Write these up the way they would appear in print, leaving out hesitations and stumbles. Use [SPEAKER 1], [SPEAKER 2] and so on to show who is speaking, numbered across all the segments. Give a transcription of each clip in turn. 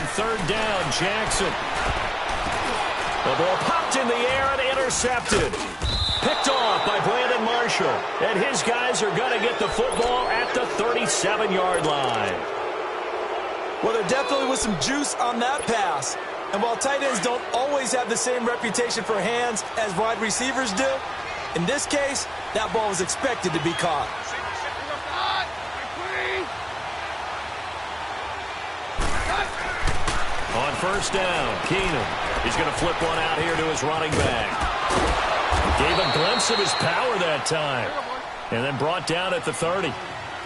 [SPEAKER 1] On third down, Jackson. The ball popped in the air and intercepted. Picked off by Brandon Marshall. And his guys are going to get the football at the 37-yard line.
[SPEAKER 2] Well, there definitely was some juice on that pass. And while tight ends don't always have the same reputation for hands as wide receivers do, in this case, that ball was expected to be caught.
[SPEAKER 1] On first down, Keenum. He's going to flip one out here to his running back. Gave a glimpse of his power that time. And then brought down at the 30.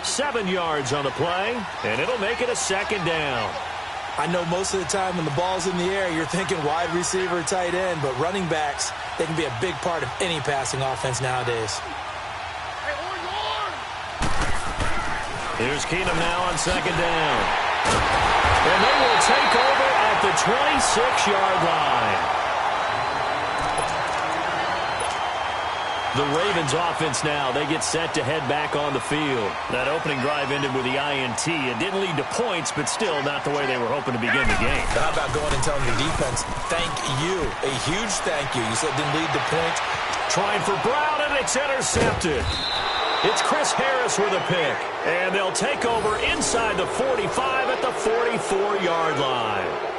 [SPEAKER 1] 7 yards on the play, and it'll make it a second down.
[SPEAKER 2] I know most of the time when the ball's in the air, you're thinking wide receiver, tight end, but running backs, they can be a big part of any passing offense nowadays.
[SPEAKER 1] Here's Keenum now on second down. And they will take over at the 26-yard line. The Ravens offense now, they get set to head back on the field. That opening drive ended with the INT. It didn't lead to points, but still not the way they were hoping to begin the game.
[SPEAKER 2] How about going and telling your defense, thank you, a huge thank you. You said it didn't lead to points.
[SPEAKER 1] Trying for Brown, and it's intercepted. It's Chris Harris with a pick. And they'll take over inside the 45 at the 44-yard line.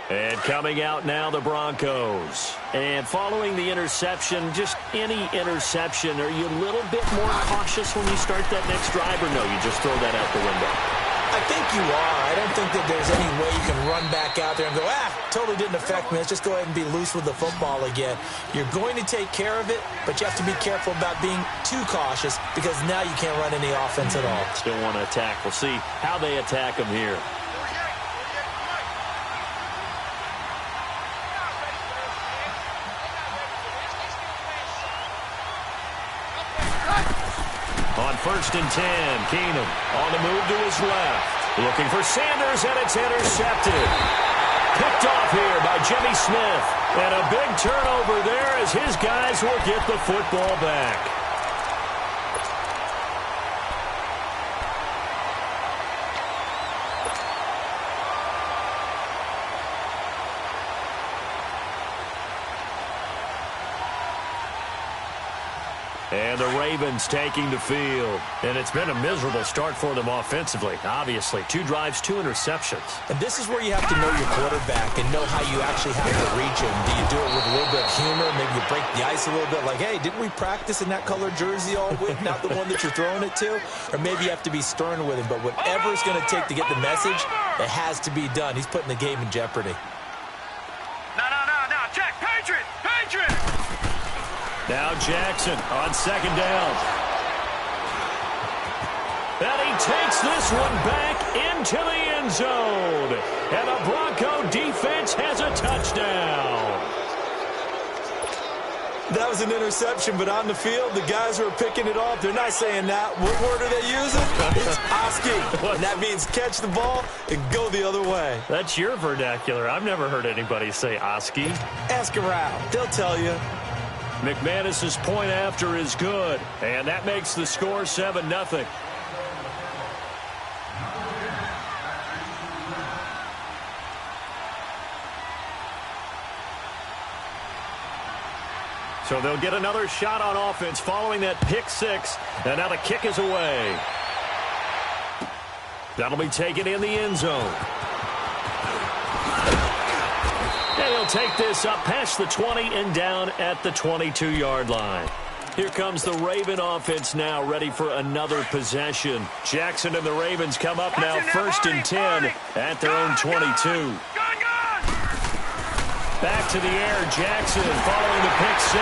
[SPEAKER 1] And coming out now, the Broncos. And following the interception, just any interception, are you a little bit more cautious when you start that next drive, or no, you just throw that out the window?
[SPEAKER 2] I think you are. I don't think that there's any way you can run back out there and go, totally didn't affect me. Let's just go ahead and be loose with the football again. You're going to take care of it, but you have to be careful about being too cautious because now you can't run any offense at all.
[SPEAKER 1] Still want to attack. We'll see how they attack them here. On first and 10, Keenum on the move to his left. Looking for Sanders, and it's intercepted. Picked off here by Jimmy Smith. And a big turnover there as his guys will get the football back. And the Ravens taking the field. And it's been a miserable start for them offensively, obviously. 2 drives, 2 interceptions.
[SPEAKER 2] And this is where you have to know your quarterback and know how you actually have to reach him. Do you do it with a little bit of humor? Maybe you break the ice a little bit like, hey, didn't we practice in that colored jersey all week? Not the one that you're throwing it to? Or maybe you have to be stern with him. But whatever it's going to take to get the message, it has to be done. He's putting the game in jeopardy.
[SPEAKER 3] No. Check. Patriot.
[SPEAKER 1] Now Jackson on second down. And he takes this one back into the end zone. And the Bronco defense has a touchdown.
[SPEAKER 2] That was an interception, but on the field, the guys who are picking it off, they're not saying that. What word are they using? It's Oski. And that means catch the ball and go the other way.
[SPEAKER 1] That's your vernacular. I've never heard anybody say Oski.
[SPEAKER 2] Ask around. They'll tell you.
[SPEAKER 1] McManus's point after is good, and that makes the score 7-0. So they'll get another shot on offense following that pick 6, and now the kick is away. That'll be taken in the end zone. And he'll take this up past the 20 and down at the 22-yard line. Here comes the Raven offense now, ready for another possession. Jackson and the Ravens come up now first and 10 at their own 22. Back to the air, Jackson following the pick 6.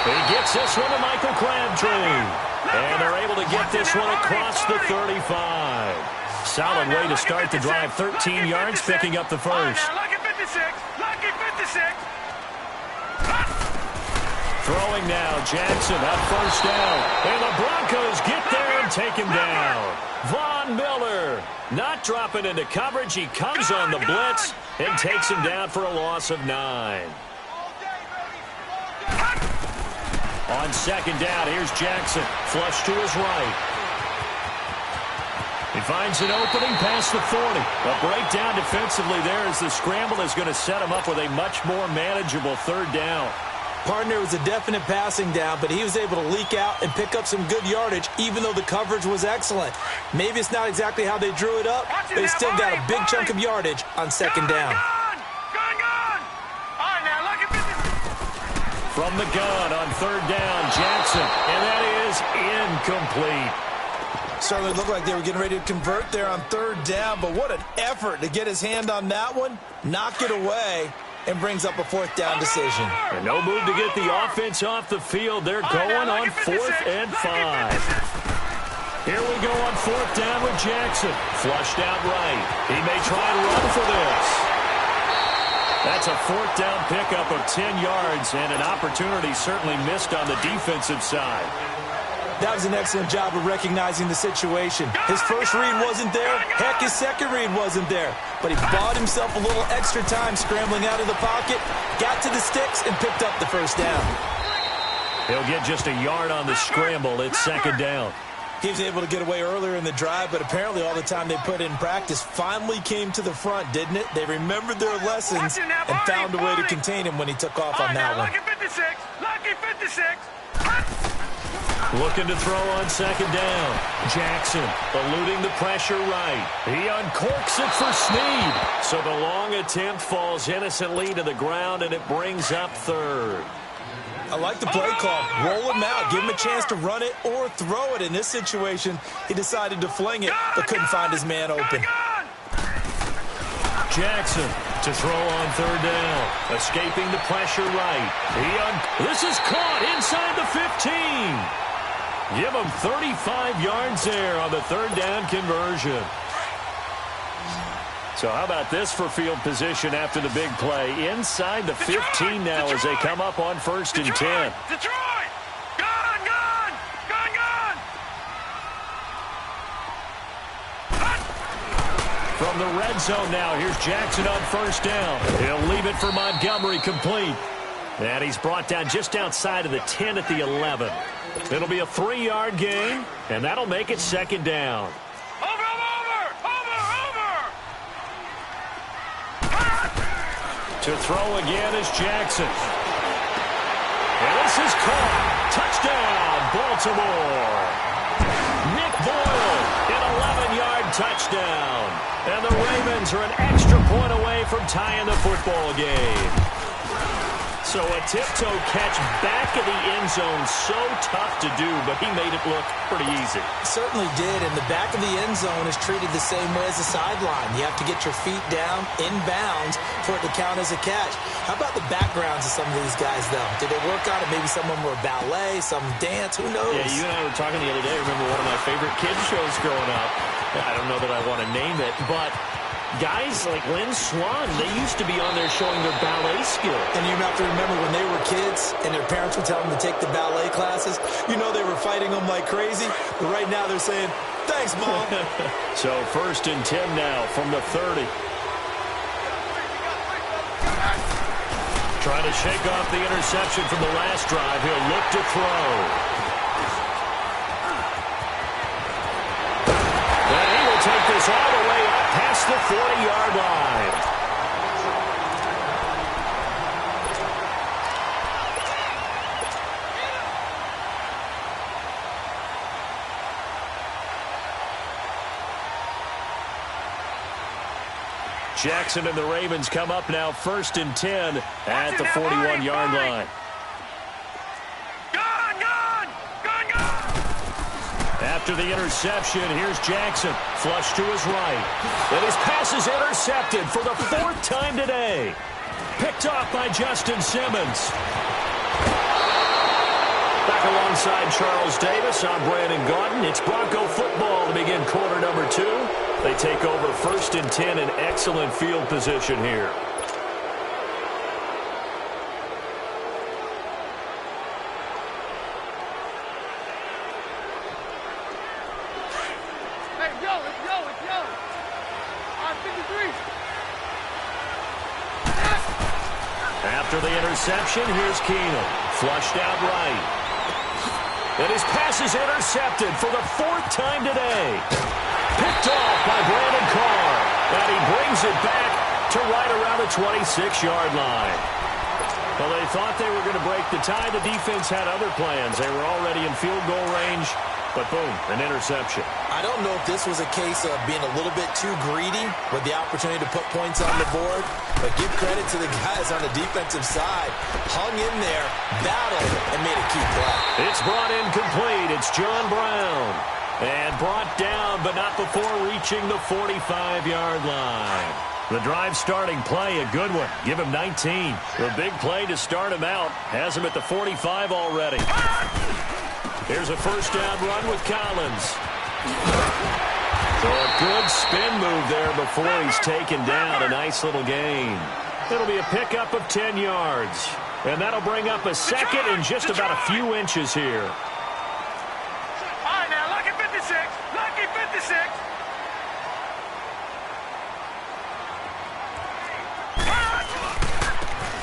[SPEAKER 1] He gets this one to Michael Crabtree. And they're able to get this one across the 35. Solid way to start the drive, 13 yards, picking up the first. Throwing now, Jackson on first down. And the Broncos get there and take him down. Von Miller not dropping into coverage. He comes on the blitz and takes him down for a loss of 9. On second down, here's Jackson. Flush to his right. He finds an opening past the 40. A breakdown defensively there as the scramble is going to set him up with a much more manageable third down.
[SPEAKER 2] Partner was a definite passing down, but he was able to leak out and pick up some good yardage, even though the coverage was excellent. Maybe it's not exactly how they drew it up, but he still got a big chunk of yardage on second down.
[SPEAKER 1] From the gun on third down, Jackson, and that is incomplete.
[SPEAKER 2] Certainly looked like they were getting ready to convert there on third down, but what an effort to get his hand on that one, knock it away, and brings up a fourth down decision.
[SPEAKER 1] And no move to get the offense off the field. They're going on 4th and 5. Here we go on 4th down with Jackson. Flushed out right. He may try and run for this. That's a 4th down pickup of 10 yards and an opportunity certainly missed on the defensive side.
[SPEAKER 2] That was an excellent job of recognizing the situation. His first read wasn't there. Heck, his second read wasn't there. But he bought himself a little extra time scrambling out of the pocket, got to the sticks, and picked up the first down.
[SPEAKER 1] He'll get just a yard on the scramble. It's second down.
[SPEAKER 2] He was able to get away earlier in the drive, but apparently all the time they put in practice finally came to the front, didn't it? They remembered their lessons and found a way to contain him when he took off on that one.
[SPEAKER 3] Lucky 56. Lucky 56.
[SPEAKER 1] Looking to throw on second down. Jackson eluding the pressure right. He uncorks it for Snead. So the long attempt falls innocently to the ground, and it brings up third.
[SPEAKER 2] I like the play call. Roll him out. Give him a chance to run it or throw it. In this situation, he decided to fling it, but couldn't find his man open.
[SPEAKER 1] Jackson to throw on third down. Escaping the pressure right. This is caught inside the 15. Give him 35 yards there on the third down conversion. So how about this for field position after the big play? Inside the 15 now as they come up on 1st and 10.
[SPEAKER 3] Detroit! Gone! Gone! Gone! Gone!
[SPEAKER 1] From the red zone now, here's Jackson on first down. He'll leave it for Montgomery complete. And he's brought down just outside of the 10 at the 11. It'll be a 3-yard gain, and that'll make it second down. To throw again is Jackson. And this is caught. Touchdown, Baltimore. Nick Boyle, an 11-yard touchdown. And the Ravens are an extra point away from tying the football game. So a tiptoe catch back of the end zone, so tough to do, but he made it look pretty easy.
[SPEAKER 2] Certainly did, and the back of the end zone is treated the same way as the sideline. You have to get your feet down, inbounds, for it to count as a catch. How about the backgrounds of some of these guys, though? Did they work on it? Maybe some of them were ballet, some dance, who knows?
[SPEAKER 1] Yeah, you and I were talking the other day. I remember one of my favorite kids shows growing up. I don't know that I want to name it, but guys like Lynn Swan, they used to be on there showing their ballet skills.
[SPEAKER 2] And you have to remember when they were kids and their parents would tell them to take the ballet classes, you know they were fighting them like crazy. But right now they're saying, thanks, Mom.
[SPEAKER 1] So 1st and 10 now from the 30. Trying to shake off the interception from the last drive. He'll look to throw. And he will take this all the way up past the 40-yard line. Jackson and the Ravens come up now 1st and 10 at the 41-yard line. After the interception, here's Jackson. Flush to his right. And his pass is intercepted for the 4th time today. Picked off by Justin Simmons. Back alongside Charles Davis, I'm Brandon Gaudin. It's Bronco football to begin quarter number 2. They take over 1st and 10 in excellent field position here. After the interception, here's Keenum. Flushed out right. And his pass is intercepted for the 4th time today. Picked off by Brandon Carr. And he brings it back to right around the 26-yard line. Well, they thought they were going to break the tie. The defense had other plans. They were already in field goal range. But boom, an interception.
[SPEAKER 2] I don't know if this was a case of being a little bit too greedy with the opportunity to put points on the board, but give credit to the guys on the defensive side. Hung in there, battled, and made a key play.
[SPEAKER 1] It's brought in complete. It's John Brown. And brought down, but not before reaching the 45-yard line. The drive starting play, a good one. Give him 19. The big play to start him out. Has him at the 45 already. Here's a first down run with Collins. So a good spin move there before he's taken down. A nice little gain. It'll be a pickup of 10 yards. And that'll bring up a second and just about a few inches here.
[SPEAKER 3] All right, now, lucky 56. Lucky 56.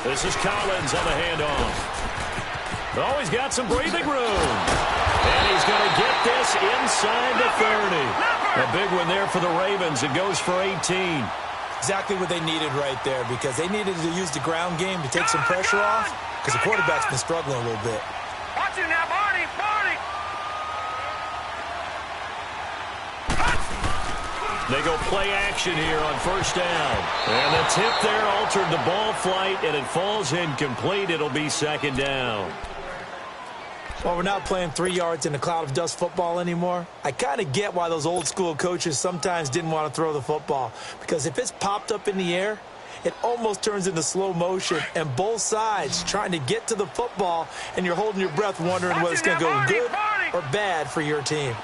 [SPEAKER 1] This is Collins on the handoff. Oh, he's got some breathing room. And he's going to get this inside the 30. A big one there for the Ravens. It goes for 18.
[SPEAKER 2] Exactly what they needed right there, because they needed to use the ground game to take some pressure off, because the quarterback's been struggling a little bit.
[SPEAKER 3] Watch it now, Barney. Barney.
[SPEAKER 1] They go play action here on first down. And the tip there altered the ball flight, and it falls incomplete. It'll be second down.
[SPEAKER 2] Well, we're not playing 3 yards in a cloud of dust football anymore. I kind of get why those old school coaches sometimes didn't want to throw the football, because if it's popped up in the air, it almost turns into slow motion, and both sides trying to get to the football, and you're holding your breath wondering whether it's going to go good or bad for your team.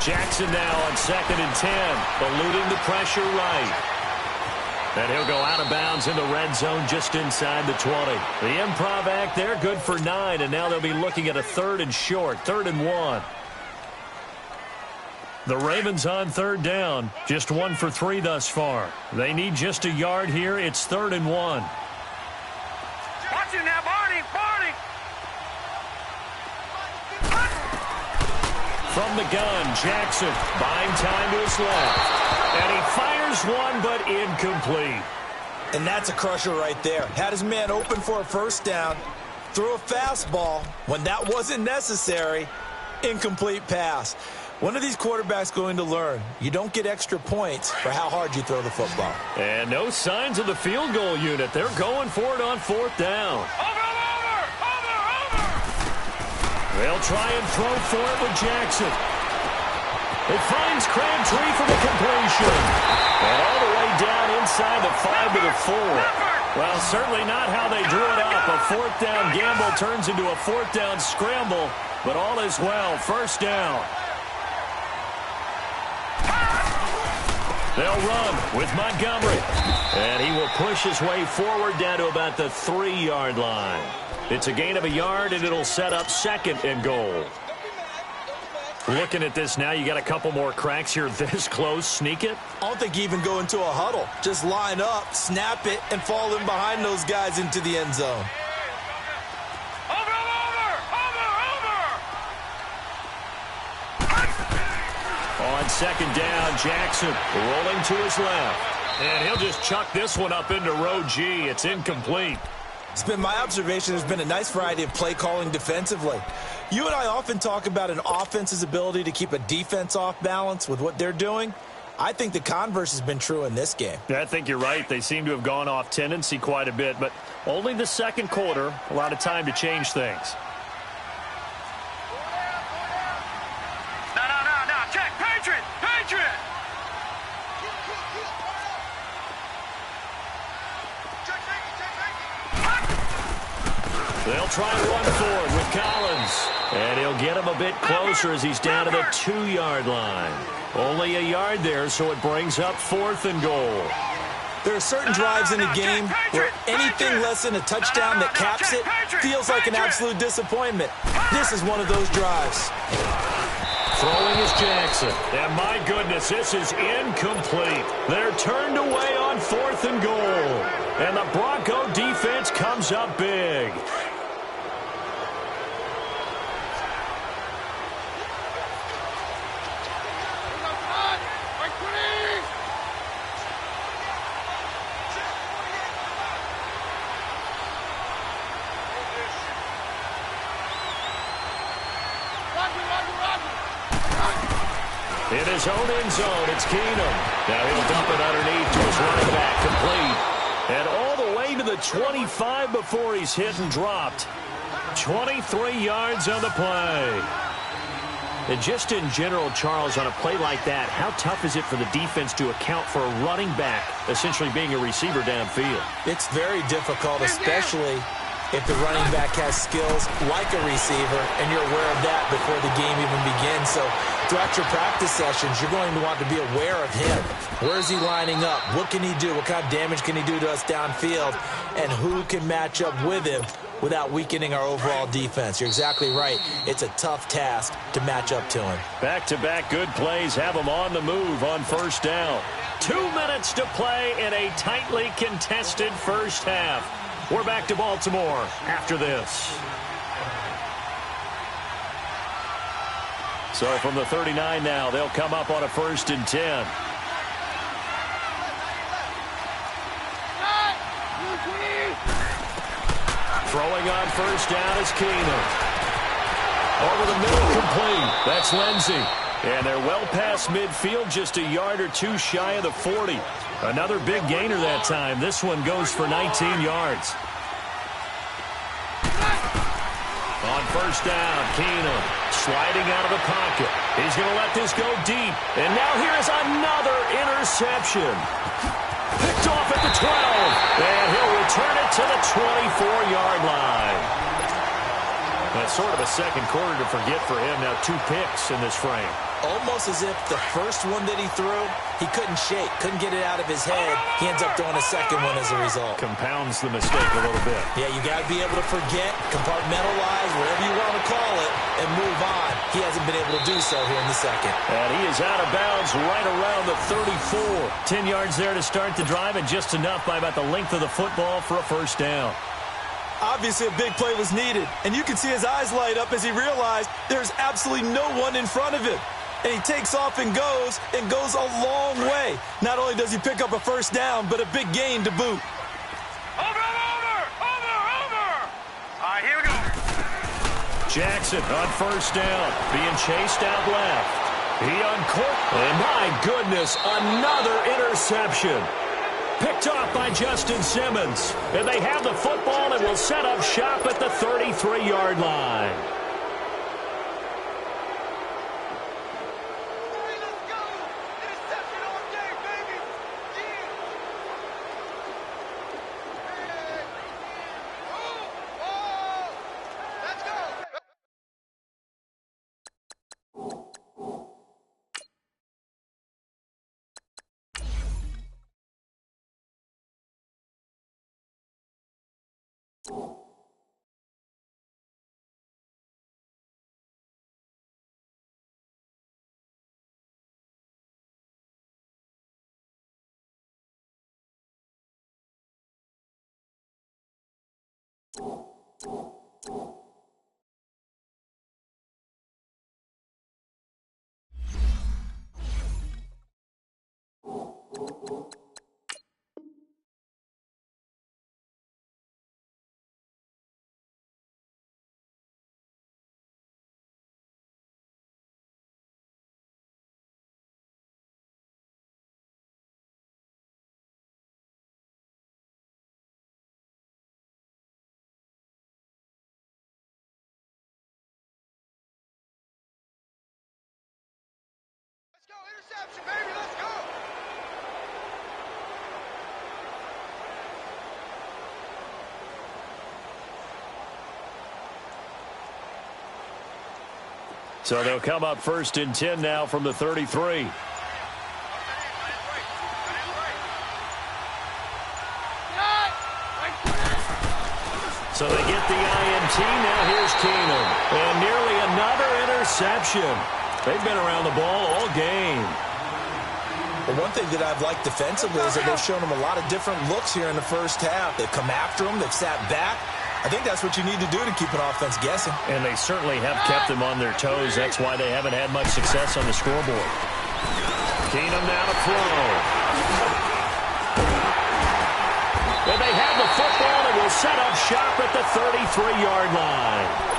[SPEAKER 1] Jackson now on 2nd and 10, eluding the pressure right. And he'll go out of bounds in the red zone just inside the 20. The improv act there, good for 9, and now they'll be looking at a 3rd and short, 3rd and 1. The Ravens on 3rd down, just 1 for 3 thus far. They need just a yard here. It's 3rd and 1.
[SPEAKER 3] Watch it now, Barney. Barney.
[SPEAKER 1] From the gun, Jackson buying time to his left. And he fires one, but incomplete.
[SPEAKER 2] And that's a crusher right there. Had his man open for a first down, threw a fastball when that wasn't necessary, incomplete pass. One of these quarterbacks going to learn, you don't get extra points for how hard you throw the football.
[SPEAKER 1] And no signs of the field goal unit. They're going for it on 4th down.
[SPEAKER 3] Over.
[SPEAKER 1] They'll try and throw for it with Jackson. It finds Crabtree for the completion. And all the way down inside the 5 to the 4. Well, certainly not how they drew it up. A 4th down gamble turns into a 4th down scramble. But all is well. First down. They'll run with Montgomery. And he will push his way forward down to about the 3-yard line. It's a gain of a yard, and it'll set up 2nd and goal. Looking at this now, you got a couple more cracks here this close. Sneak it?
[SPEAKER 2] I don't think you even go into a huddle. Just line up, snap it, and fall in behind those guys into the end zone.
[SPEAKER 3] Over.
[SPEAKER 1] On 2nd down, Jackson rolling to his left. And he'll just chuck this one up into row G. It's incomplete.
[SPEAKER 2] It's been my observation there's been a nice variety of play calling defensively. You and I often talk about an offense's ability to keep a defense off balance with what they're doing. I think the converse has been true in this game.
[SPEAKER 1] I think you're right. They seem to have gone off tendency quite a bit, but only the 2nd quarter, a lot of time to change things.
[SPEAKER 3] No. Check. Patriot.
[SPEAKER 1] They'll try and run forward with Collins. And he'll get him a bit closer as he's down to the 2-yard line. Only a yard there, so it brings up 4th and goal.
[SPEAKER 2] There are certain drives in a game where anything less than a touchdown that caps it feels like an absolute disappointment. This is one of those drives.
[SPEAKER 1] Throwing is Jackson. And my goodness, this is incomplete. They're turned away on 4th and goal. And the Bronco defense comes up big. In his own end zone, it's Keenum. Now he'll dump it underneath to his running back, complete. And all the way to the 25 before he's hit and dropped. 23 yards on the play. And just in general, Charles, on a play like that, how tough is it for the defense to account for a running back essentially being a receiver downfield?
[SPEAKER 2] It's very difficult, especially if the running back has skills like a receiver, and you're aware of that before the game even begins. So throughout your practice sessions, you're going to want to be aware of him. Where is he lining up? What can he do? What kind of damage can he do to us downfield? And who can match up with him without weakening our overall defense? You're exactly right. It's a tough task to match up to him.
[SPEAKER 1] Back-to-back good plays have him on the move on first down. 2 minutes to play in a tightly contested first half. We're back to Baltimore after this. So from the 39 now, they'll come up on a 1st and 10. Throwing on first down is Keenum. Over the middle, complete. That's Lindsey. And they're well past midfield, just a yard or two shy of the 40. Another big gainer that time. This one goes for 19 yards. On first down, Keenum sliding out of the pocket. He's going to let this go deep. And now here's another interception. Picked off at the 12. And he'll return it to the 24-yard line. That's sort of a second quarter to forget for him. Now 2 picks in this frame.
[SPEAKER 2] Almost as if the first one that he threw, he couldn't shake, couldn't get it out of his head. He ends up throwing a second one as a result.
[SPEAKER 1] Compounds the mistake a little bit.
[SPEAKER 2] Yeah, you got to be able to forget, compartmentalize, whatever you want to call it, and move on. He hasn't been able to do so here in the second.
[SPEAKER 1] And he is out of bounds right around the 34. 10 yards there to start the drive, and just enough by about the length of the football for a first down.
[SPEAKER 4] Obviously, a big play was needed, and you can see his eyes light up as he realized there's absolutely no one in front of him. And he takes off and goes a long way. Not only does he pick up a first down, but a big gain to boot.
[SPEAKER 3] Over! All right, here we go.
[SPEAKER 1] Jackson on first down, being chased out left. He uncorked, and my goodness, another interception. Picked off by Justin Simmons. And they have the football and will set up shop at the 33-yard line.
[SPEAKER 3] Let's go, interception, baby, let's go.
[SPEAKER 1] So they'll come up 1st and 10 now from the 33. So they get the INT. Now here's Keenum. And nearly another interception. They've been around the ball all game.
[SPEAKER 2] Well, one thing that I've liked defensively is that they've shown them a lot of different looks here in the first half. They've come after them. They've sat back. I think that's what you need to do to keep an offense guessing.
[SPEAKER 1] And they certainly have kept them on their toes. That's why they haven't had much success on the scoreboard. Keenum now to throw. And they have the football and will set up shop at the 33-yard line.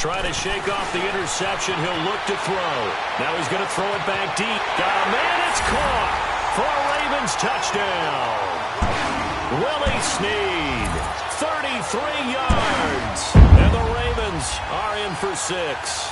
[SPEAKER 1] Trying to shake off the interception. He'll look to throw. Now he's going to throw it back deep. Got a man. It's caught for a Ravens touchdown. Willie Snead, 33 yards. And the Ravens are in for 6.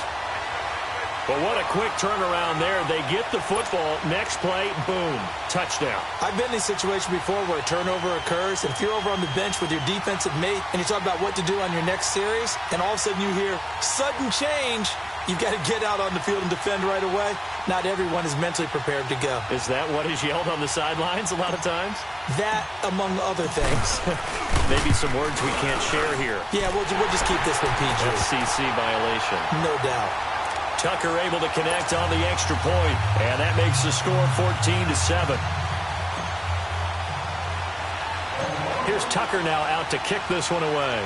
[SPEAKER 1] But what a quick turnaround there. They get the football. Next play, boom, touchdown.
[SPEAKER 2] I've been in a situation before where a turnover occurs, and if you're over on the bench with your defensive mate and you talk about what to do on your next series, and all of a sudden you hear sudden change, you've got to get out on the field and defend right away. Not everyone is mentally prepared to go.
[SPEAKER 1] Is that what is yelled on the sidelines a lot of times?
[SPEAKER 2] That, among other things.
[SPEAKER 1] Maybe some words we can't share here.
[SPEAKER 2] Yeah, we'll just keep this one PG.
[SPEAKER 1] FCC violation.
[SPEAKER 2] No doubt.
[SPEAKER 1] Tucker able to connect on the extra point, and that makes the score 14-7. Here's Tucker now out to kick this one away.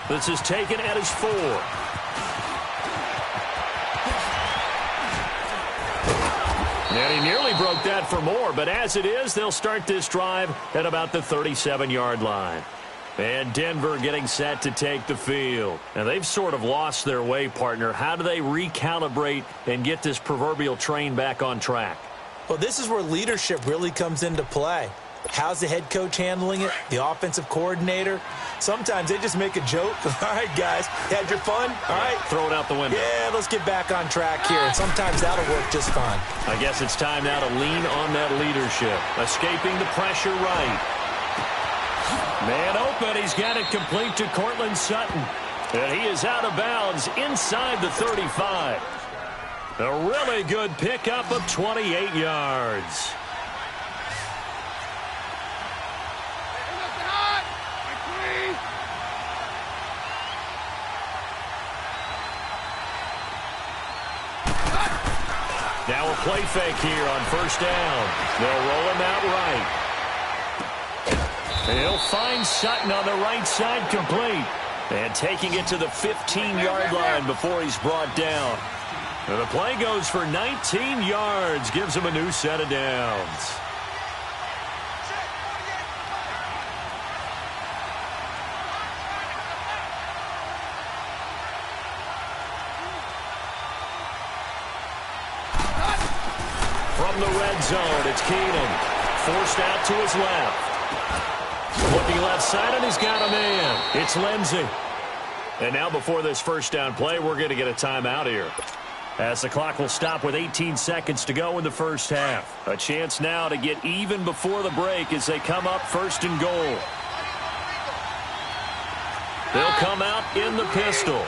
[SPEAKER 1] This is taken at his 4. And he nearly broke that for more, but as it is, they'll start this drive at about the 37-yard line. And Denver getting set to take the field. And they've sort of lost their way, partner. How do they recalibrate and get this proverbial train back on track?
[SPEAKER 2] Well, this is where leadership really comes into play. How's the head coach handling it? The offensive coordinator? Sometimes they just make a joke. All right, guys, had your fun? All right.
[SPEAKER 1] Throw it out the window.
[SPEAKER 2] Yeah, let's get back on track here. And sometimes that'll work just fine.
[SPEAKER 1] I guess it's time now to lean on that leadership. Escaping the pressure right. Man open, he's got it complete to Cortland Sutton. And he is out of bounds inside the 35. A really good pickup of 28 yards. Now a play fake here on first down. They'll roll him out right. He'll find Sutton on the right side complete. And taking it to the 15-yard line before he's brought down. And the play goes for 19 yards. Gives him a new set of downs. From the red zone, it's Keenum. Forced out to his left. Looking left side, and he's got a man. It's Lindsey. And now before this first down play, we're going to get a timeout here. As the clock will stop with 18 seconds to go in the first half. A chance now to get even before the break as they come up first and goal. They'll come out in the pistol.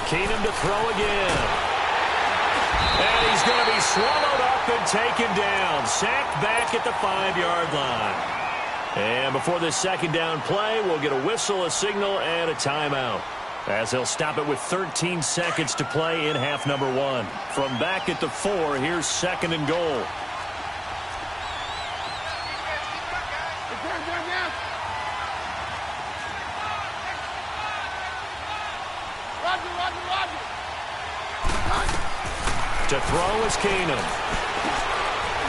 [SPEAKER 1] Keenum to throw again. And he's going to be swallowed up and taken down. Sacked back at the 5-yard line. And before this second down play, we'll get a whistle, a signal, and a timeout. As they'll stop it with 13 seconds to play in half number 1. From back at the 4, here's second and goal. To throw is Keenum.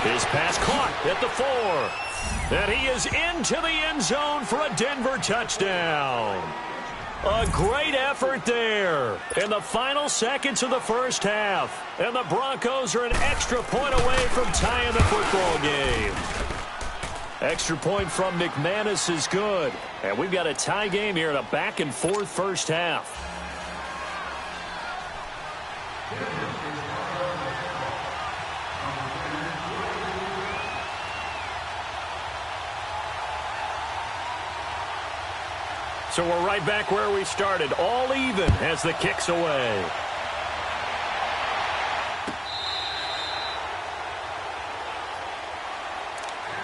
[SPEAKER 1] His pass caught at the 4. And he is into the end zone for a Denver touchdown. A great effort there in the final seconds of the first half. And the Broncos are an extra point away from tying the football game. Extra point from McManus is good. And we've got a tie game here in a back-and-forth first half. So we're right back where we started, all even as the kick's away.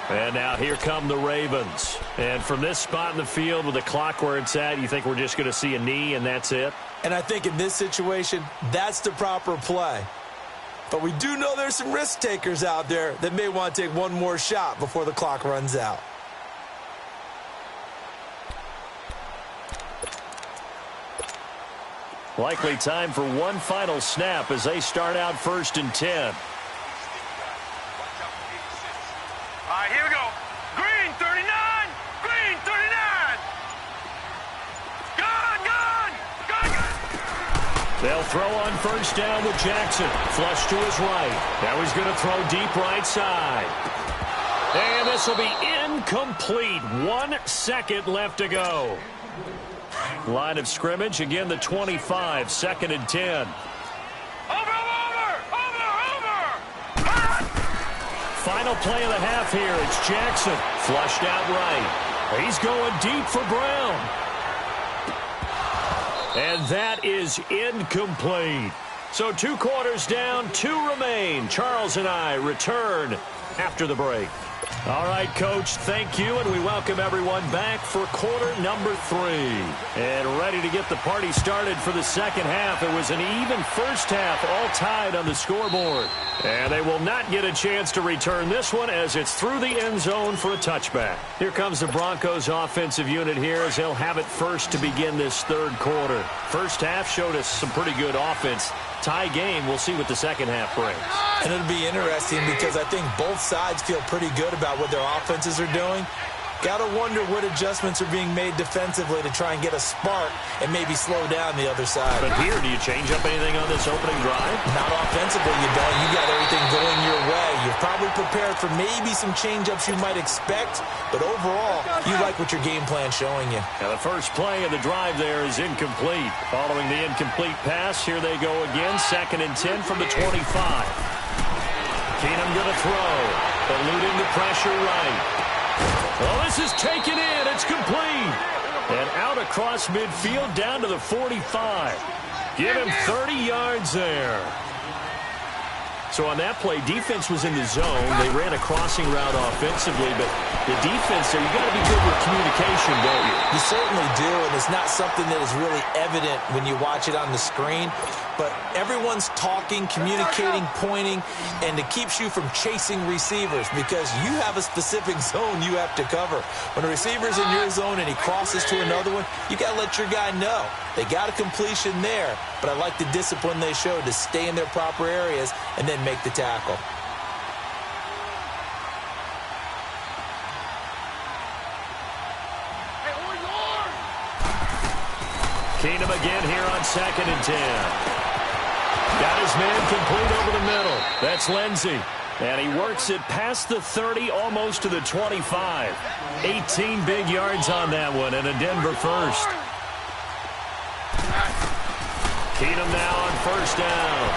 [SPEAKER 1] And now here come the Ravens. And from this spot in the field with the clock where it's at, you think we're just going to see a knee and that's it?
[SPEAKER 4] And I think in this situation, that's the proper play. But we do know there's some risk takers out there that may want to take one more shot before the clock runs out.
[SPEAKER 1] Likely time for one final snap as they start out 1st and 10.
[SPEAKER 3] All right, here we go. Green, 39. Green, 39. Gun.
[SPEAKER 1] They'll throw on 1st down with Jackson. Flush to his right. Now he's going to throw deep right side. And this will be incomplete. 1 second left to go. Line of scrimmage, again the 25, 2nd and 10.
[SPEAKER 3] Over.
[SPEAKER 1] Final play of the half here. It's Jackson. Flushed out right. He's going deep for Brown. And that is incomplete. So 2 quarters down, 2 remain. Charles and I return after the break. All right, Coach, thank you, and we welcome everyone back for quarter number 3. And ready to get the party started for the second half. It was an even first half, all tied on the scoreboard. And they will not get a chance to return this one as it's through the end zone for a touchback. Here comes the Broncos offensive unit here as they'll have it first to begin this 3rd quarter. First half showed us some pretty good offense. Tie game, we'll see what the second half brings.
[SPEAKER 4] And it'll be interesting because I think both sides feel pretty good about what their offenses are doing. Got to wonder what adjustments are being made defensively to try and get a spark and maybe slow down the other side.
[SPEAKER 1] But here, do you change up anything on this opening drive?
[SPEAKER 4] Not offensively, you don't. You got everything going your way. You're probably prepared for maybe some change-ups you might expect, but overall, you like what your game plan's showing you.
[SPEAKER 1] Now, the first play of the drive there is incomplete. Following the incomplete pass, here they go again, 2nd and 10 from the 25. Keenum going to throw, eluding the pressure right. Well, this is taken in. It's complete. And out across midfield down to the 45. Give him 30 yards there. So on that play, defense was in the zone. They ran a crossing route offensively, but the defense there, you got to be good with communication, don't you?
[SPEAKER 4] You certainly do, and it's not something that is really evident when you watch it on the screen. But everyone's talking, communicating, pointing, and it keeps you from chasing receivers because you have a specific zone you have to cover. When a receiver's in your zone and he crosses to another one, you got to let your guy know. They got a completion there, but I like the discipline they showed to stay in their proper areas and then make the tackle.
[SPEAKER 1] Keenum again here on 2nd and 10. Got his man complete over the middle. That's Lindsey. And he works it past the 30, almost to the 25. 18 big yards on that one, and a Denver first. Keenum now on 1st down.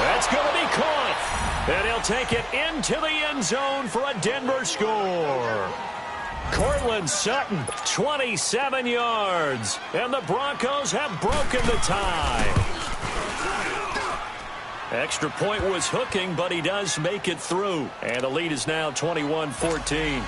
[SPEAKER 1] That's going to be caught. And he'll take it into the end zone for a Denver score. Cortland Sutton, 27 yards. And the Broncos have broken the tie. Extra point was hooking, but he does make it through. And the lead is now 21-14.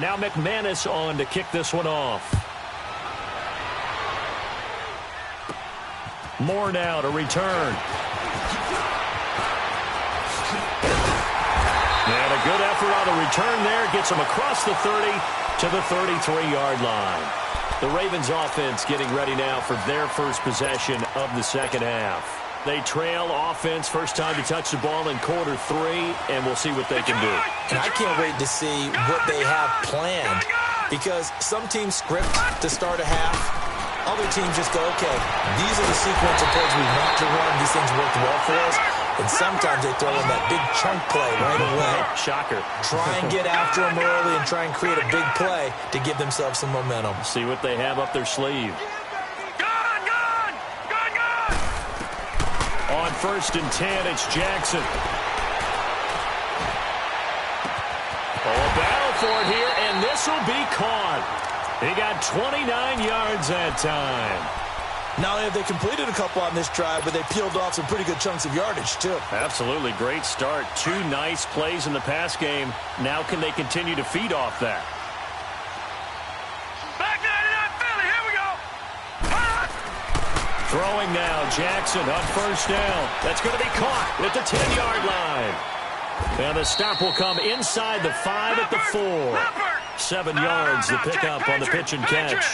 [SPEAKER 1] Now McManus on to kick this one off. Moore now to return. And a good effort on the return there. Gets him across the 30 to the 33-yard line. The Ravens offense getting ready now for their first possession of the second half. They trail offense, first time to touch the ball in quarter 3, and we'll see what they can do.
[SPEAKER 4] And I can't wait to see what they have planned because some teams script to start a half. Other teams just go, okay, these are the sequence of plays we want to run. These things worked well for us. And sometimes they throw in that big chunk play right away.
[SPEAKER 1] Shocker.
[SPEAKER 4] Try and get after them early and try and create a big play to give themselves some momentum.
[SPEAKER 1] See what they have up their sleeve. On 1st and 10, it's Jackson. Oh, a battle for it here, and this will be caught. He got 29 yards that time.
[SPEAKER 2] Not only have they completed a couple on this drive, but they peeled off some pretty good chunks of yardage, too.
[SPEAKER 1] Absolutely great start. 2 nice plays in the pass game. Now can they continue to feed off that?
[SPEAKER 3] Back 99 Philly, here we go.
[SPEAKER 1] Throwing now, Jackson on 1st down. That's going to be caught at the 10-yard line. And the stop will come inside the 5 at the 4. 7 yards the pickup on the pitch and catch.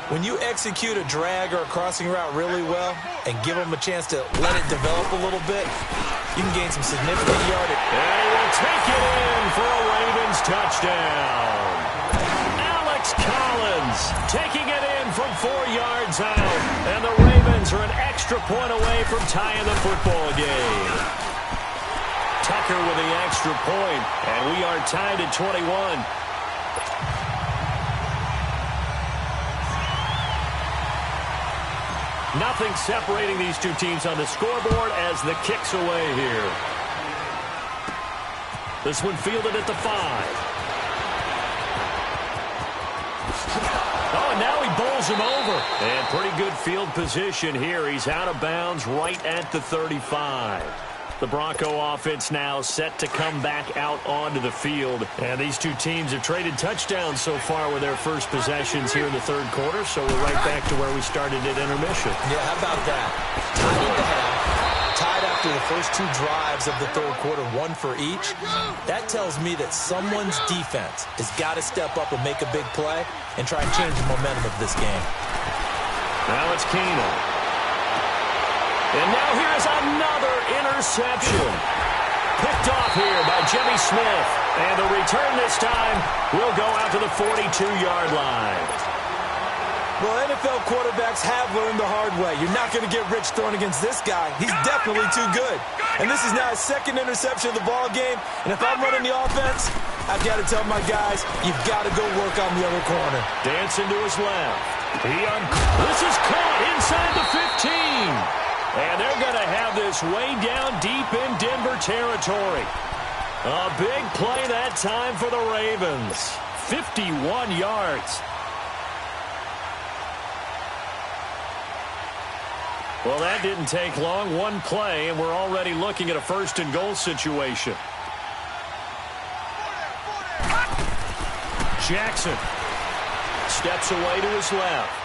[SPEAKER 2] When you execute a drag or a crossing route really well and give them a chance to let it develop a little bit, you can gain some significant yardage.
[SPEAKER 1] And he will take it in for a Ravens touchdown. Alex Collins taking it in from 4 yards out. And the Ravens are an extra point away from tying the football game. Tucker with the extra point, and we are tied at 21. Nothing separating these two teams on the scoreboard as the kick's away here. This one fielded at the 5. Oh, and now he bowls him over. And pretty good field position here. He's out of bounds right at the 35. The Bronco offense now set to come back out onto the field. And these two teams have traded touchdowns so far with their first possessions here in the 3rd quarter. So we're right back to where we started at intermission.
[SPEAKER 2] Yeah, how about that? Tied into half, tied after the first 2 drives of the 3rd quarter, 1 for each. That tells me that someone's defense has got to step up and make a big play and try and change the momentum of this game.
[SPEAKER 1] Now it's Keenum. And now here's another interception. Picked off here by Jimmy Smith. And the return this time will go out to the 42-yard line.
[SPEAKER 4] Well, NFL quarterbacks have learned the hard way. You're not going to get rich throwing against this guy. He's definitely too good. And this is now his 2nd interception of the ball game. And if I'm running the offense, I've got to tell my guys, you've got to go work on the other corner.
[SPEAKER 1] Dancing to his left. This is caught inside the 15. And they're going to have this way down deep in Denver territory. A big play that time for the Ravens. 51 yards. Well, that didn't take long. 1 play, and we're already looking at a 1st and goal situation. Jackson steps away to his left.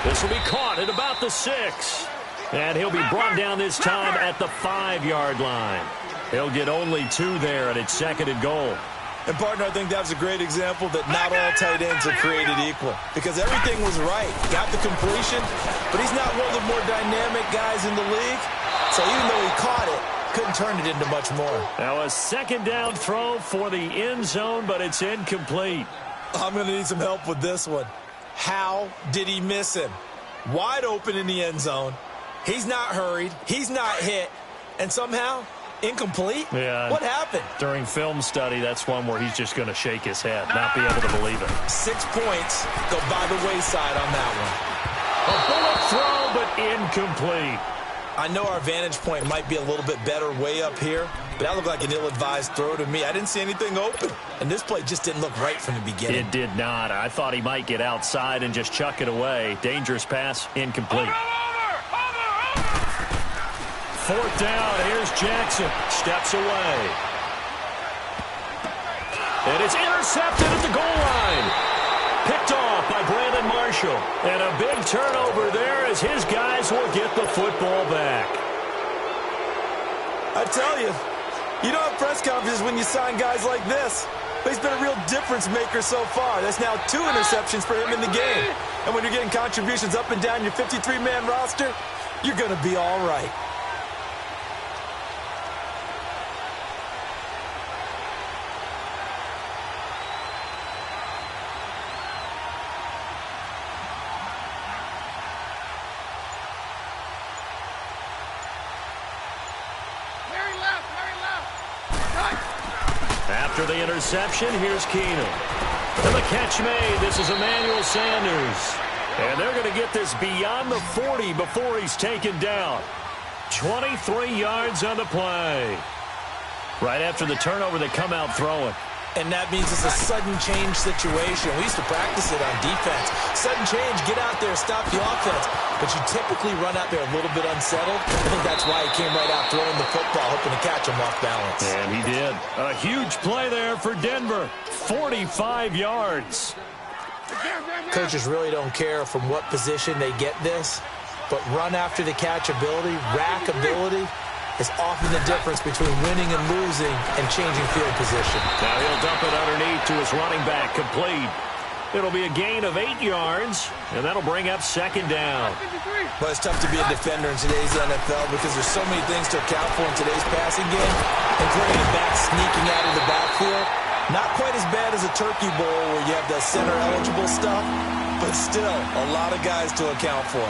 [SPEAKER 1] This will be caught at about the 6. And he'll be brought down this time at the 5-yard line. He'll get only 2 there, and it's 2nd and goal.
[SPEAKER 4] And, partner, I think that was a great example that not all tight ends are created equal. Because everything was right. Got the completion, but he's not one of the more dynamic guys in the league. So even though he caught it, couldn't turn it into much more.
[SPEAKER 1] Now a 2nd down throw for the end zone, but it's incomplete.
[SPEAKER 4] I'm going to need some help with this one. How did he miss him? Wide open in the end zone. He's not hurried. He's not hit. And somehow, incomplete?
[SPEAKER 1] Yeah.
[SPEAKER 4] What happened?
[SPEAKER 1] During film study, that's one where he's just going to shake his head, not be able to believe it.
[SPEAKER 4] 6 points go by the wayside on that
[SPEAKER 1] one. A bullet throw, but incomplete.
[SPEAKER 2] I know our vantage point might be a little bit better way up here, but that looked like an ill-advised throw to me. I didn't see anything open, and this play just didn't look right from the beginning.
[SPEAKER 1] It did not. I thought he might get outside and just chuck it away. Dangerous pass, incomplete.
[SPEAKER 3] Over.
[SPEAKER 1] 4th down, here's Jackson. Steps away. And it's intercepted at the goal line. Picked off by Brandon Marshall. And a big turnover there as his guys will get the football back.
[SPEAKER 4] I tell you, you don't have press conferences when you sign guys like this. But he's been a real difference maker so far. That's now 2 interceptions for him in the game. And when you're getting contributions up and down your 53-man roster, you're going to be all right.
[SPEAKER 1] After the interception, here's Keenum. And the catch made. This is Emmanuel Sanders. And they're going to get this beyond the 40 before he's taken down. 23 yards on the play. Right after the turnover, they come out throwing.
[SPEAKER 2] And that means it's a sudden change situation. We used to practice it on defense. Sudden change, get out there, stop the offense. But you typically run out there a little bit unsettled. I think that's why he came right out throwing the football, hoping to catch him off balance.
[SPEAKER 1] And he did. A huge play there for Denver. 45 yards.
[SPEAKER 2] Coaches really don't care from what position they get this, but run after the catch ability, rack ability, is often the difference between winning and losing and changing field position.
[SPEAKER 1] Now he'll dump it underneath to his running back, complete. It'll be a gain of 8 yards, and that'll bring up second down.
[SPEAKER 2] But it's tough to be a defender in today's NFL because there's so many things to account for in today's passing game, including a back sneaking out of the backfield. Not quite as bad as a turkey bowl where you have the center-eligible stuff, but still a lot of guys to account for.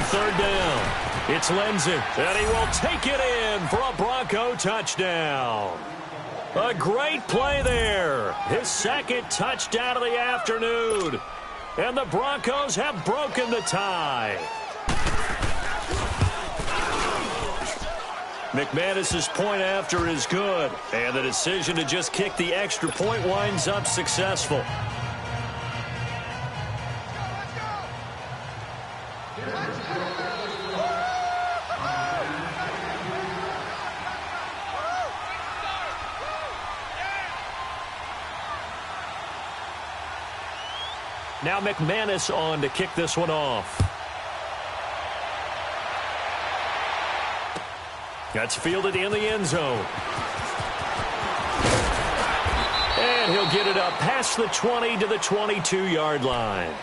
[SPEAKER 1] Third down. It's Lindsey, and he will take it in for a Bronco touchdown. A great play there. His second touchdown of the afternoon. And the Broncos have broken the tie. McManus's point after is good, and the decision to just kick the extra point winds up successful. Now McManus on to kick this one off. That's fielded in the end zone. And he'll get it up past the 20 to the 22-yard line.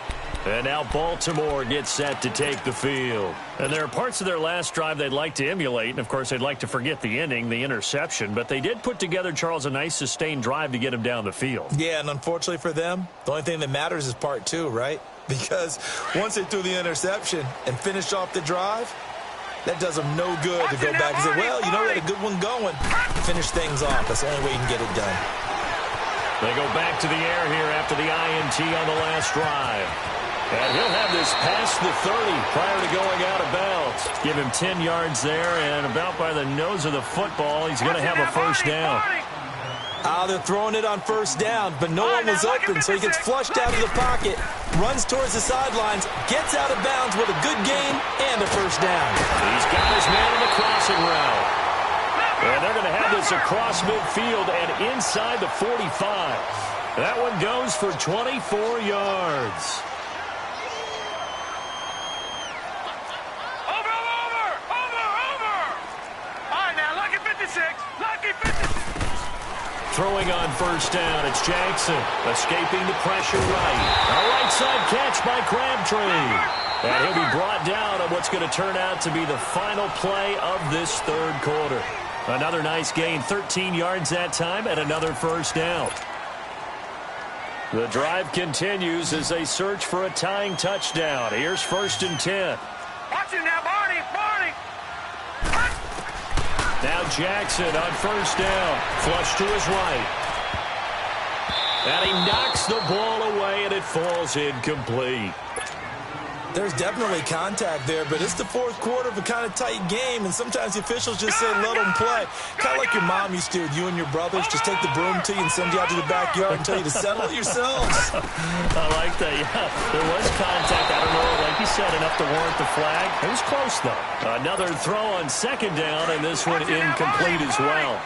[SPEAKER 1] And now Baltimore gets set to take the field. And there are parts of their last drive they'd like to emulate. And, of course, they'd like to forget the ending, the interception. But they did put together, Charles, a nice sustained drive to get him down the field.
[SPEAKER 2] Yeah, and unfortunately for them, the only thing that matters is part two, right? Because once they threw the interception and finished off the drive, that does them no good to go back and say, well, you know, we had a good one going. Finish things off. That's the only way you can get it done.
[SPEAKER 1] They go back to the air here after the INT on the last drive. And he'll have this past the 30 prior to going out of bounds. Give him 10 yards there, and about by the nose of the football, he's going to have a first down.
[SPEAKER 2] They're throwing it on first down, but no one was open, so he gets flushed out of the pocket, runs towards the sidelines, gets out of bounds with a good gain and a first down.
[SPEAKER 1] He's got his man in the crossing route. And they're going to have this across midfield and inside the 45. That one goes for 24 yards. Throwing on first down, it's Jackson, escaping the pressure right. A right side catch by Crabtree. And he'll be brought down on what's going to turn out to be the final play of this third quarter. Another nice gain, 13 yards that time, and another first down. The drive continues as they search for a tying touchdown. Here's 1st and 10.
[SPEAKER 3] Watch it now, Barney!
[SPEAKER 1] Now Jackson on first down. Flush to his right. And he knocks the ball away, and it falls incomplete.
[SPEAKER 2] There's definitely contact there, but it's the fourth quarter of a kind of tight game, and sometimes the officials just say, let them play. Kind of like your mom used to with you and your brothers. Just take the broom to you and send you out to the backyard and tell you to settle it yourselves.
[SPEAKER 1] I like that, yeah. There was contact. I don't know, like you said, enough to warrant the flag. It was close, though. Another throw on second down, and this one incomplete as well.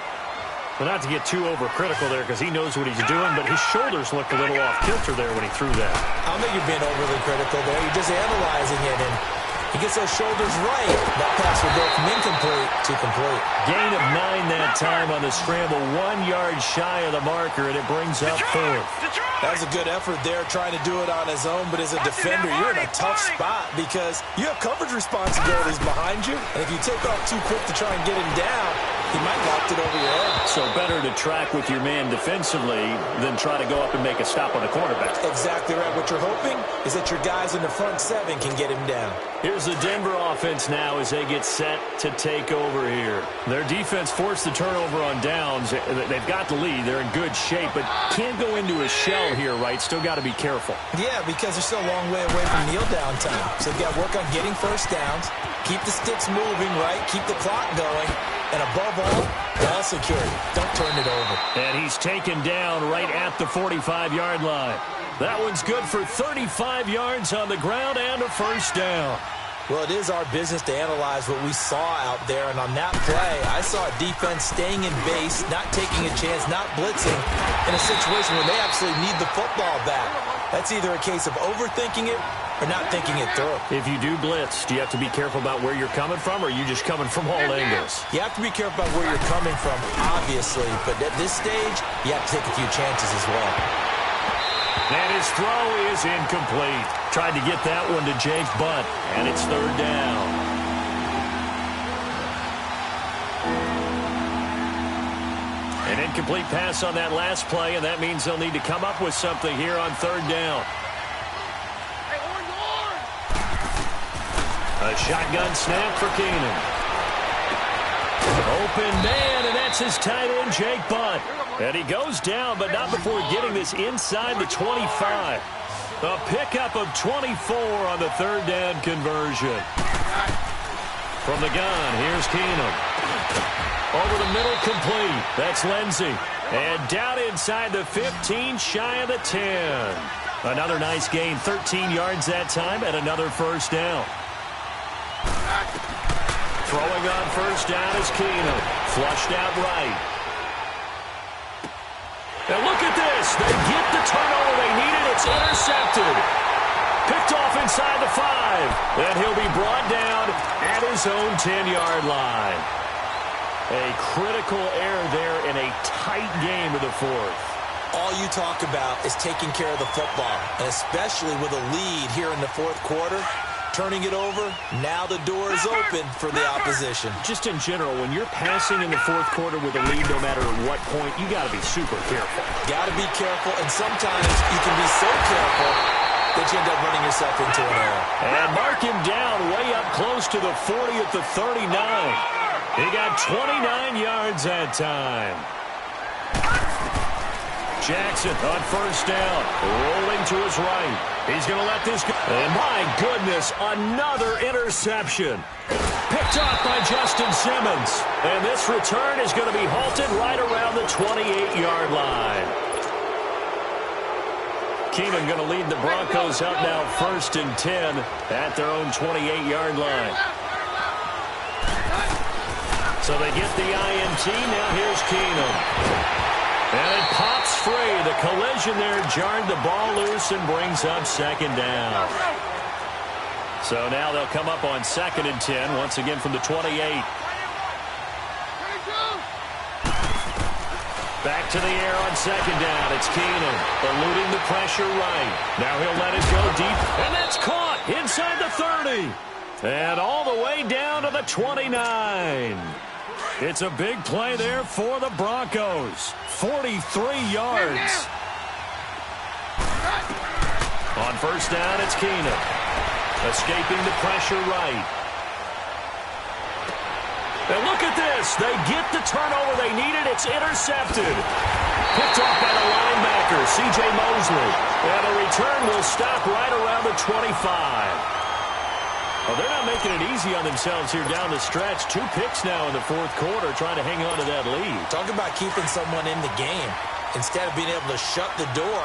[SPEAKER 1] Well, not to get too overcritical there because he knows what he's doing, but his shoulders looked a little off kilter there when he threw that.
[SPEAKER 2] I don't think you're being overly critical there. You're just analyzing it, and he gets those shoulders right. That pass will go from incomplete to complete.
[SPEAKER 1] Gain of 9 that time on the scramble, 1 yard shy of the marker, and it brings up fourth.
[SPEAKER 2] That was a good effort there trying to do it on his own, but as a defender, you're in a tough spot because you have coverage responsibilities behind you, and if you take off too quick to try and get him down, He might have locked it over your head.
[SPEAKER 1] So better to track with your man defensively than try to go up and make a stop on the quarterback.
[SPEAKER 2] Exactly right. What you're hoping is that your guys in the front seven can get him down.
[SPEAKER 1] Here's the Denver offense now as they get set to take over here. Their defense forced the turnover on downs. They've got the lead. They're in good shape, but can't go into a shell here, right? Still got to be careful.
[SPEAKER 2] Yeah, because they're still a long way away from kneel down time. So they've got to work on getting first downs, keep the sticks moving, right? Keep the clock going. And above all, ball security. Don't turn it over.
[SPEAKER 1] And he's taken down right at the 45-yard line. That one's good for 35 yards on the ground and a first down.
[SPEAKER 2] Well, it is our business to analyze what we saw out there. And on that play, I saw a defense staying in base, not taking a chance, not blitzing, in a situation where they absolutely need the football back. That's either a case of overthinking it or not thinking it through.
[SPEAKER 1] If you do blitz, do you have to be careful about where you're coming from, or are you just coming from all angles?
[SPEAKER 2] You have to be careful about where you're coming from, obviously. But at this stage, you have to take a few chances as well.
[SPEAKER 1] And his throw is incomplete. Tried to get that one to Jake Butt, and it's third down. An incomplete pass on that last play, and that means they'll need to come up with something here on third down. A shotgun snap for Keenum. Open man, and that's his tight end, Jake Butt. And he goes down, but not before getting this inside the 25. A pickup of 24 on the third down conversion. From the gun, here's Keenum. Over the middle, complete. That's Lindsey. And down inside the 15, shy of the 10. Another nice gain, 13 yards that time, and another first down. Throwing on first down is Keenum. Flushed out right. And look at this. They get the turnover they needed. It's intercepted. Picked off inside the 5. And he'll be brought down at his own 10-yard line. A critical error there in a tight game of the fourth.
[SPEAKER 2] All you talk about is taking care of the football, and especially with a lead here in the fourth quarter. Turning it over, now the door is open for the opposition.
[SPEAKER 1] Just in general, when you're passing in the fourth quarter with a lead, no matter at what point, you got to be super careful.
[SPEAKER 2] Got to be careful, and sometimes you can be so careful that you end up running yourself into an error.
[SPEAKER 1] And mark him down way up close to the 40 at the 39. He got 29 yards that time. Jackson on first down, rolling to his right. He's going to let this go. And my goodness, another interception. Picked off by Justin Simmons. And this return is going to be halted right around the 28-yard line. Keenum going to lead the Broncos up now first and 10 at their own 28-yard line. So they get the INT. Now here's Keenum. And it pops free. The collision there jarred the ball loose and brings up second down. So now they'll come up on second and 10, once again from the 28. Back to the air on second down. It's Keenum eluding the pressure right. Now he'll let it go deep, and that's caught inside the 30. And all the way down to the 29. It's a big play there for the Broncos. 43 yards. On first down, it's Keenum. Escaping the pressure right. And look at this. They get the turnover they needed. It's intercepted. Picked off by the linebacker, C.J. Mosley. And the return will stop right around the 25. Well, they're not making it easy on themselves here down the stretch. 2 picks now in the fourth quarter, trying to hang on to that lead.
[SPEAKER 2] Talk about keeping someone in the game. Instead of being able to shut the door,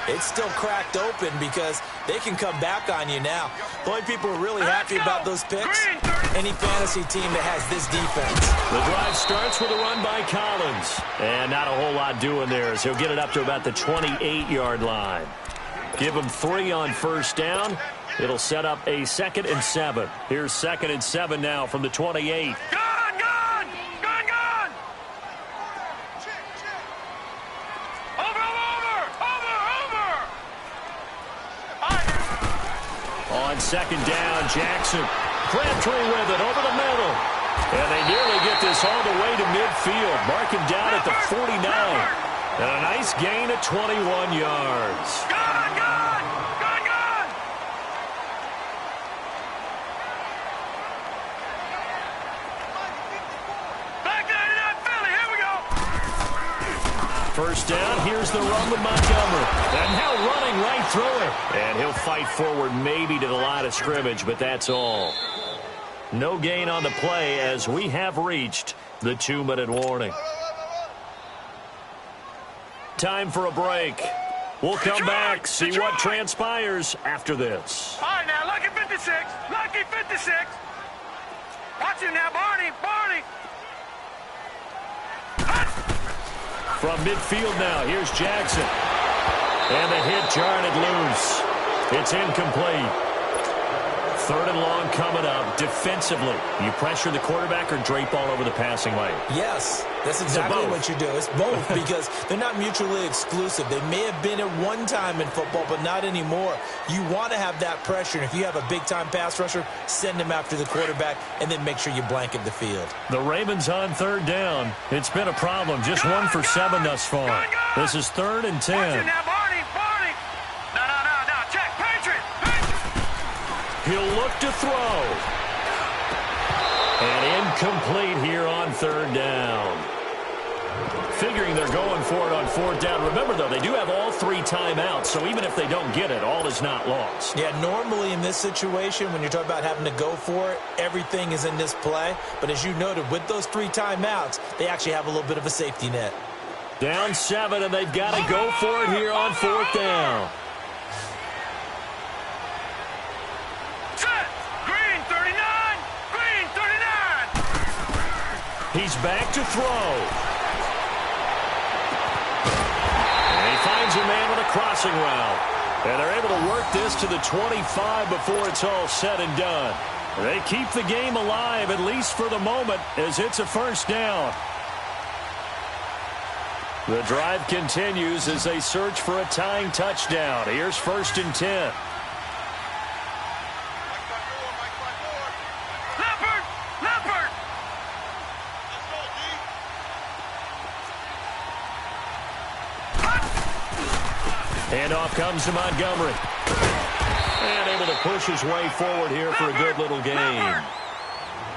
[SPEAKER 2] it's still cracked open because they can come back on you now. The only people who are really happy about those picks, any fantasy team that has this defense.
[SPEAKER 1] The drive starts with a run by Collins. And not a whole lot doing there as he'll get it up to about the 28-yard line. Give him 3 on first down. It'll set up a 2nd and 7. Here's 2nd and 7 now from the 28.
[SPEAKER 3] Gun! Gun! Gun! Gun! Over!
[SPEAKER 1] On second down, Jackson. Crabtree with it over the middle. And they nearly get this all the way to midfield. Mark him down at the 49. And a nice gain of 21 yards.
[SPEAKER 3] Good, good! Good, good! Back there to that Philly. Here we go.
[SPEAKER 1] First down, here's the run with Montgomery. And now running right through it. And he'll fight forward maybe to the line of scrimmage, but that's all. No gain on the play as we have reached the 2-minute warning. Time for a break. We'll come back, see what transpires after this.
[SPEAKER 3] All right, now, lucky 56. Lucky 56. Watch him now, Barney. Barney.
[SPEAKER 1] From midfield now, here's Jackson. And the hit jarred it loose. It's incomplete. 3rd and long coming up. Defensively, you pressure the quarterback or drape all over the passing lane?
[SPEAKER 2] Yes, that's exactly what you do. It's both because they're not mutually exclusive. They may have been at one time in football, but not anymore. You want to have that pressure. And if you have a big-time pass rusher, send him after the quarterback and then make sure you blanket the field.
[SPEAKER 1] The Ravens on 3rd down. It's been a problem. Just 1 for 7 thus far. This is 3rd and 10.
[SPEAKER 3] Watch him now, Barney. Barney. No. Check. Patriot.
[SPEAKER 1] He'll look to throw. And incomplete here on 3rd down. Figuring they're going for it on 4th down. Remember, though, they do have all 3 timeouts, so even if they don't get it, all is not lost.
[SPEAKER 2] Yeah, normally in this situation, when you're talking about having to go for it, everything is in this play. But as you noted, with those 3 timeouts, they actually have a little bit of a safety net.
[SPEAKER 1] Down 7, and they've got to go for it here on 4th down. He's back to throw. And he finds a man with a crossing route. And they're able to work this to the 25 before it's all said and done. They keep the game alive, at least for the moment, as it's a 1st down. The drive continues as they search for a tying touchdown. Here's 1st and 10. Handoff comes to Montgomery. And able to push his way forward here for a good little gain.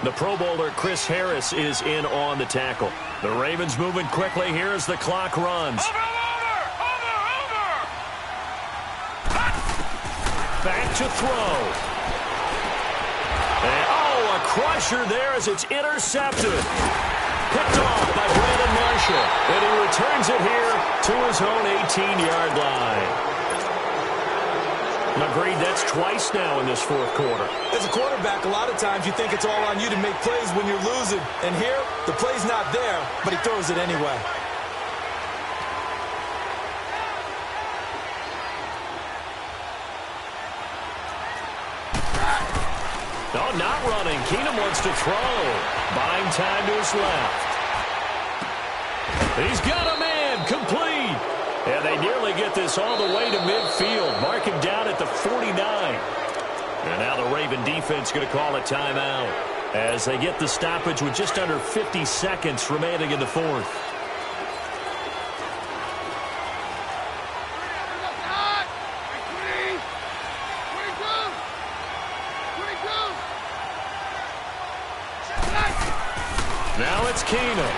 [SPEAKER 1] The Pro Bowler Chris Harris is in on the tackle. The Ravens moving quickly here as the clock runs.
[SPEAKER 3] Over!
[SPEAKER 1] Back to throw. And, a crusher there as it's intercepted. Picked off by Brandon Marshall. And he returns it here to his own 18-yard line. Agreed, that's twice now in this 4th quarter.
[SPEAKER 4] As a quarterback, a lot of times you think it's all on you to make plays when you're losing. And here, the play's not there, but he throws it anyway.
[SPEAKER 1] No, not running. Keenum wants to throw. Buying time to his left. He's got a man. Complete. And they nearly get this all the way to midfield. Mark him down at the 49. And now the Raven defense going to call a timeout as they get the stoppage with just under 50 seconds remaining in the 4th. Now it's Keenum.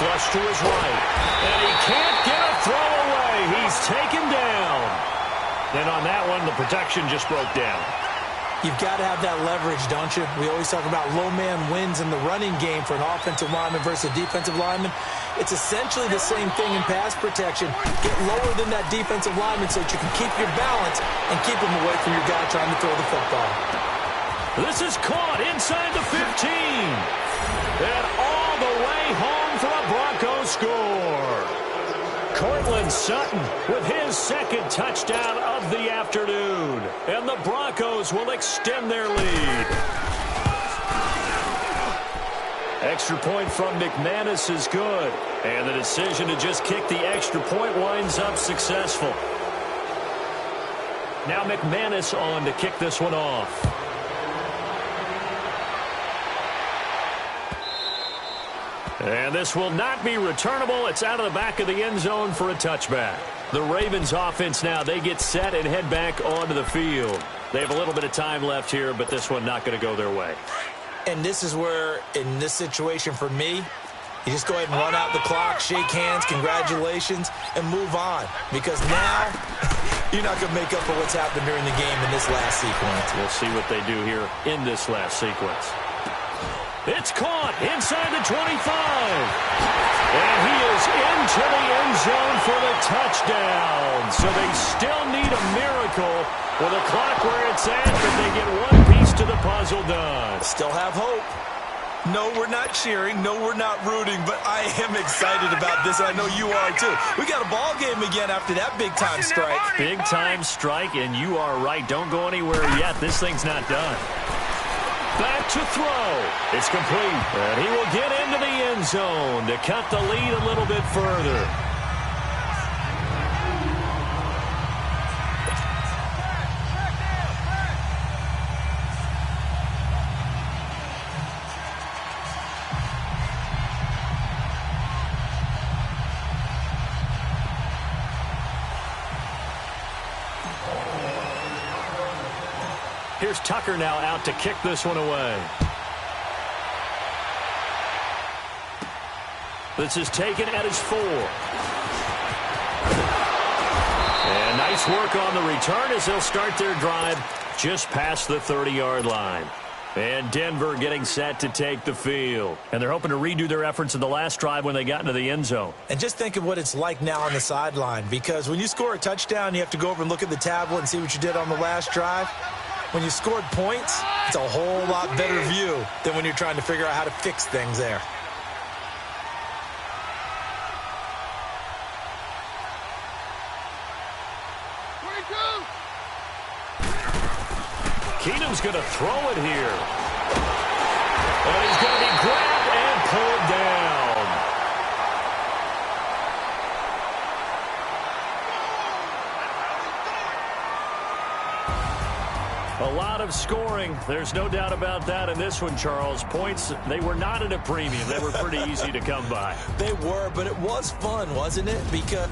[SPEAKER 1] Flush to his right. And he can't get a throw away. He's taken down. And on that one, the protection just broke down.
[SPEAKER 2] You've got to have that leverage, don't you? We always talk about low man wins in the running game for an offensive lineman versus a defensive lineman. It's essentially the same thing in pass protection. Get lower than that defensive lineman so that you can keep your balance and keep him away from your guy trying to throw the football.
[SPEAKER 1] This is caught inside the 15. And all the way home for a Broncos score. Cortland Sutton with his 2nd touchdown of the afternoon. And the Broncos will extend their lead. Extra point from McManus is good. And the decision to just kick the extra point winds up successful. Now McManus on to kick this one off. And this will not be returnable. It's out of the back of the end zone for a touchback. The Ravens offense now, they get set and head back onto the field. They have a little bit of time left here, but this one not going to go their way.
[SPEAKER 2] And this is where, in this situation for me, you just go ahead and run out the clock, shake hands, congratulations, and move on. Because now, you're not going to make up for what's happened during the game in this last sequence.
[SPEAKER 1] We'll see what they do here in this last sequence. It's caught inside the 25. And he is into the end zone for the touchdown. So they still need a miracle with a clock where it's at, but they get one piece to the puzzle done.
[SPEAKER 2] Still have hope.
[SPEAKER 4] No, we're not cheering. No, we're not rooting, but I am excited about this. I know you are, too. We got a ball game again after that big-time strike.
[SPEAKER 1] Big-time strike, and you are right. Don't go anywhere yet. This thing's not done. Back to throw. It's complete. And he will get into the end zone to cut the lead a little bit further. Here's Tucker now out to kick this one away. This is taken at his 4. And nice work on the return as they'll start their drive just past the 30-yard line. And Denver getting set to take the field. And they're hoping to redo their efforts in the last drive when they got into the end zone.
[SPEAKER 2] And just think of what it's like now on the sideline. Because when you score a touchdown, you have to go over and look at the tablet and see what you did on the last drive. When you scored points, it's a whole lot better view than when you're trying to figure out how to fix things there.
[SPEAKER 1] Keenum's going to throw it here. And he's going to be grabbed and pulled down. A lot of scoring. There's no doubt about that in this one, Charles. Points, they were not at a premium. They were pretty easy to come by.
[SPEAKER 2] They were, but it was fun, wasn't it? Because